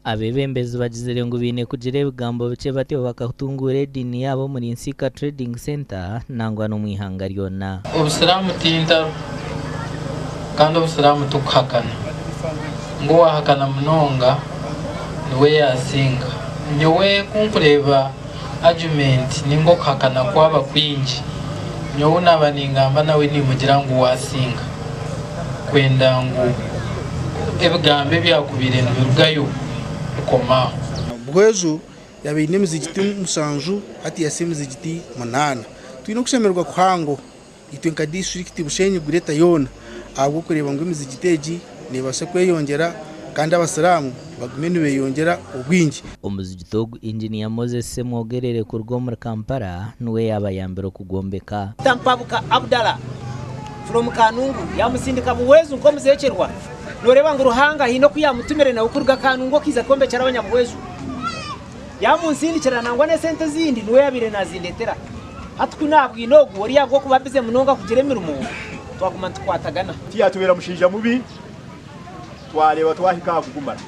abebembezi bagizire ngo bine kugira ibigambo bice batyo bakatungura dini yabo muri Nsika Trading Center nangwa no mwihanga ryona Ubusilamu tinda kandi ubusilamu tukahakana ngo wahakana munonga niwe yasinga nyowe kunkureba argument ningo kahakana kwaba kwinji nyowe nabaningamba nawe nimugira ngo wasinga kwenda ngo ebigambe byakubire ndugayo koma bwejo yabine muzigiti musanju hati yase muzigiti manana twino kushemerwa kwango itwenka district bushenyi gureta yona ahubwo kureba ngo imizigiteji nebashe kweyongera kandi abasiramu bagumene beyongera ubwingi umuzigito engineer Moses Semwogerere ku rwo muri Kampala nuwe yabayambero kugombeka Tampabuka Abdalla from Kanungu yamusindika buwezu ngo muzekerwa noreba ngo ruhanga hino kuyamutumire na ukurga Kanungu kiza kombe cyarabanya buwezu yamunsindikira nangwa ne sente zindi nuwe yabire nazindetera atkunabwi inogu wari yagwo kubabize munonga kugire mirumo twaguma tukwatagana tiyatubera mushinja mubi twareba twahika kugumana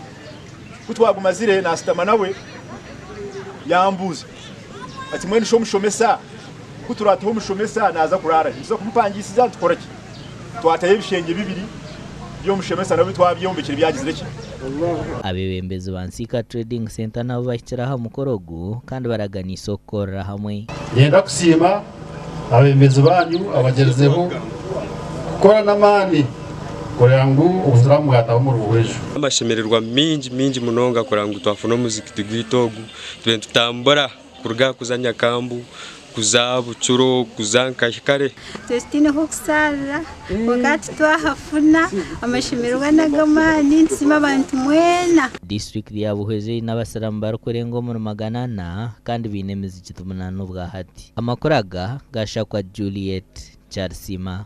kutwaguma zire na sitama nawe yambuza ati mwene sho mushomesa kuturataho mushomesa naza kurara izo kumupangisiza tukoraki twataye ibishenge bibiri byo mushomesa nawe twabyombekera byagizire ki abebembezi ba Nsika Trading Center nabo bashyiraho mukorogo kandi baragana isoko hamwe yenda kusima abebembezi banyu abagezeho gukora namani kurangu ubuziramu bwataho mu ruwejo amashemererwa mingi munonga kurangu twafuna muziki tugitogu tutambura kuruga kuzanya kambu kuzabu churo kuzankashikare Destine hokusara wakati twahafuna amashemererwa nagamani nsima abantu mwena district ya Buhweze n'abasiramu barukorengo mu maganana kandi binemeza igitumunano bwa hati amakoraga gashakwa Juliet Charsima.